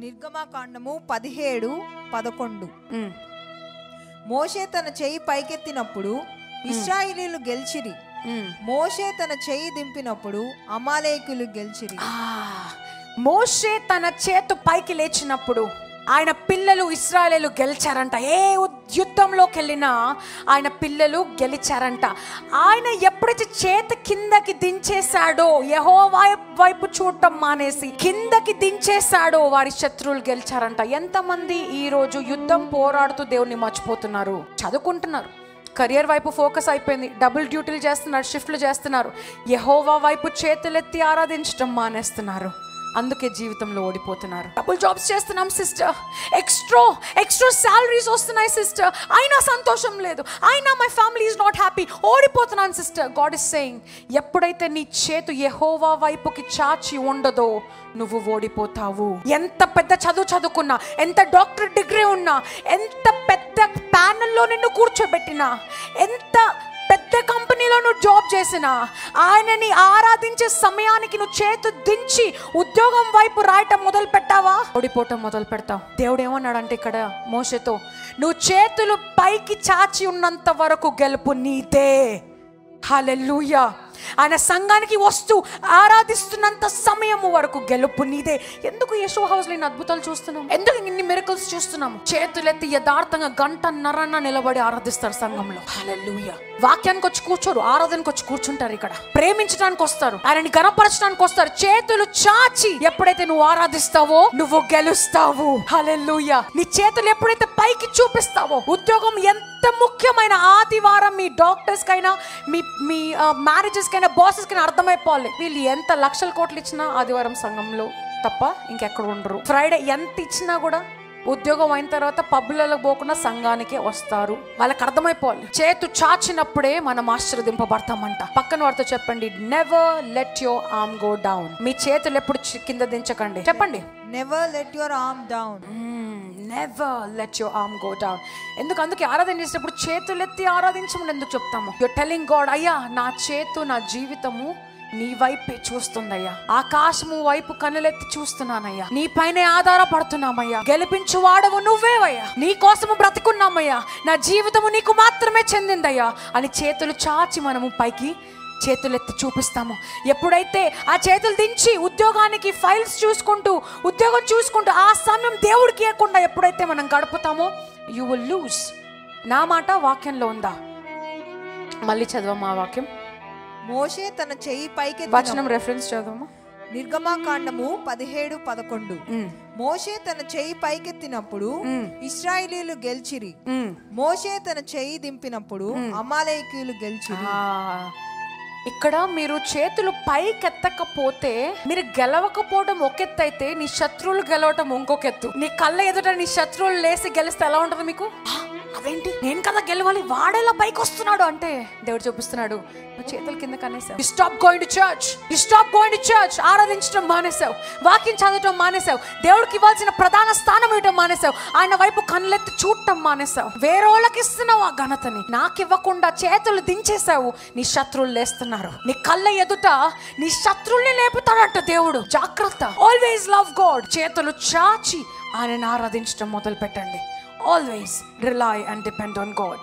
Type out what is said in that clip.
నిర్గమకాండము 17:11. మోషే తన చెయ్యి పైకెత్తినప్పుడు ఇశ్రాయేలీయులు గెలిచిరి. మోషే తన చెయ్యి దింపినప్పుడు అమాలేకీయులు గెలిచిరి. మోషే తన చేతు పైకి లేచినప్పుడు ఆయన పిల్లలు ఇశ్రాయేలీయులు గెలిచారంట. ఏ యుద్ధంలోకి వెళ్ళినా ఆయన పిల్లలు గెలిచారంట. ఆయన ఎప్పుడైతే చేతి కిందకి దించేశాడో, యెహోవా వైపు చూడటం మానేసి కిందకి దించేశాడో, వారి శత్రువులు గెలిచారంట. ఎంతమంది ఈరోజు యుద్ధం పోరాడుతూ దేవుణ్ణి మర్చిపోతున్నారు. చదువుకుంటున్నారు, కెరియర్ వైపు ఫోకస్ అయిపోయింది, డబుల్ డ్యూటీలు చేస్తున్నారు, షిఫ్ట్లు చేస్తున్నారు, యెహోవా వైపు చేతులెత్తి ఆరాధించడం మానేస్తున్నారు. అందుకే జీవితంలో ఓడిపోతున్నారు. డబుల్ జాబ్స్ చేస్తున్నాం సిస్టర్, ఎక్స్ట్రా సాలరీస్ వస్తున్నాయి సిస్టర్, అయినా సంతోషం లేదు, అయినా my family is not happy, ఓడిపోతున్నాను సిస్టర్. గాడ్ ఇస్ సేయింగ్, ఎప్పుడైతే నీ చేతు యెహోవా వైపుకి చాచి ఉండదో నువ్వు ఓడిపోతావు. ఎంత పెద్ద చదువుకున్నా, ఎంత డాక్టర్ డిగ్రీ ఉన్నా, ఎంత పెద్ద ప్యానెల్లో నిన్ను కూర్చోబెట్టినా, ఎంత పెద్ద కంపెనీలో నువ్వు జాబ్ చేసినా, ఆయనని ఆరాధించే సమయానికి నువ్వు చేతు దించి ఉద్యోగం వైపు రాయటం మొదలు పెట్టావా, ఓడిపోవటం మొదలు పెడతావు. దేవుడు ఏమన్నాడంటే ఇక్కడ మోషేతో, నువ్వు చేతులు పైకి చాచి ఉన్నంత వరకు గెలుపు నీదే. హల్లెలూయా. ఆయన సంఘానికి వస్తూ ఆరాధిస్తున్నంత సమయం వరకు గెలుపు నీదే. ఎందుకు యెషోవా హౌస్ లో అద్భుతాలు చూస్తున్నాం? ఎందుకు ఇన్ని మిరకల్స్ చూస్తున్నాము? చేతులెత్తి యథార్థంగా గంటన్నరన్న నిలబడి ఆరాధిస్తారు సంఘంలో. హల్లెలూయా. వాక్యానికి వచ్చి కూర్చోరు, ఆరాధనకు వచ్చి కూర్చుంటారు. ఇక్కడ ప్రేమించడానికి వస్తారు, ఆయనని గణపరచడానికి వస్తారు. చేతులు చాచి ఎప్పుడైతే నువ్వు ఆరాధిస్తావో నువ్వు గెలుస్తావు. హల్లెలూయా. నీ చేతులు ఎప్పుడైతే పైకి చూపిస్తావో, ఉద్యోగం ఎంత ముఖ్యమైన ఆదివారం మీ డాక్టర్స్ కైనా మీ మ్యారేజెస్ కైనా బాసెస్ కైనా అర్థమైపోవాలి. వీళ్ళు ఎంత లక్షల కోట్లు ఇచ్చినా ఆదివారం సంఘంలో తప్ప ఇంకెక్కడ ఉండరు. ఫ్రైడే ఎంత ఇచ్చినా కూడా ఉద్యోగం అయిన తర్వాత పబ్బులలో పోకుండా సంఘానికే వస్తారు. వాళ్ళకి అర్థమైపోవాలి. చేతు చాచినప్పుడే మనం ఆశీర్వదింపబడతామంట. పక్కన వారితో చెప్పండి, never let your arm go down. మీ చేతులు ఎప్పుడు కింద దించకండి. చెప్పండి, never let your arm down. Never let your arm go down. అందుకే ఆరాధన చేసేటప్పుడు చేతులెత్తి ఆరాధించమని ఎందుకు చెప్తాము? యువర్ టెల్లింగ్ గాడ్, అయ్యా నా చేతు, నా జీవితము నీ వైపే చూస్తుందయ్యా, ఆకాశము వైపు కన్నులెత్తి చూస్తున్నానయ్యా, నీ పైనే ఆధారపడుతున్నామయ్యా, గెలిపించు వాడవు నువ్వేవయ్యా, నీ కోసము బ్రతుకున్నామయ్యా, నా జీవితము నీకు మాత్రమే చెందిందయ్యా అని చేతులు చాచి మనము పైకి చేతులెత్తి చూపిస్తాము. ఎప్పుడైతే ఆ చేతులు దించి ఉద్యోగానికి ఫైల్స్ ఉద్యోగం చూసుకుంటూ ఆ సమయం దేవుడికి ఇవ్వకుండా ఎప్పుడైతే మనం గడుపుతామో యు విల్ లూజ్. నా మాట వాక్యంలో ఉందా? మళ్ళీ చదవమా వాక్యం. మోషే తన చెయ్యి పైకి, వచనం రెఫరెన్స్ చదవమా. నిర్గమకాండము 17:11. మోషే తన చెయ్యి పైకెత్తినప్పుడు ఇశ్రాయేలీయులు గెలిచిరి. మోషే తన చెయ్యి దింపినప్పుడు అమాలేకీయులు గెలిచిరి. ఇక్కడ మీరు చేతులు పైకెత్తకపోతే, మీరు గెలవకపోవడం ఒక ఎత్తు అయితే, నీ శత్రువులు గెలవటం ఇంకొక ఎత్తు. నీ కళ్ళ ఎదుట నీ శత్రువులు లేసి గెలిస్తే ఎలా ఉంటుంది మీకు? అదేంటి, నేను కదా గెలవాలి, వాడేలా పైకి వస్తున్నాడు అంటే దేవుడు చూపిస్తున్నాడు, నువ్వు చేతుల కింద కనేసావు. You stop going to church. ఆరాధించడం మానేసావు, వాక్యం చదవటం మానేసావు, దేవుడికి ఇవ్వాల్సిన ప్రధాన స్థానం ఇవ్వటం మానేసావు, ఆయన వైపు కళ్ళెత్తి చూడటం మానేసావు, వేరేళ్ళకి ఇస్తున్నావు ఆ ఘనతని, నాకు ఇవ్వకుండా చేతులు దించేసావు. నీ శత్రువులు లేస్తున్నారు, నీ కళ్ళ ఎదుట నీ శత్రువుల్ని లేపుతాడంట దేవుడు. జాగ్రత్త. Always love God. చేతులు చాచి ఆయనను ఆరాధించడం మొదలు పెట్టండి. Always rely and depend on God.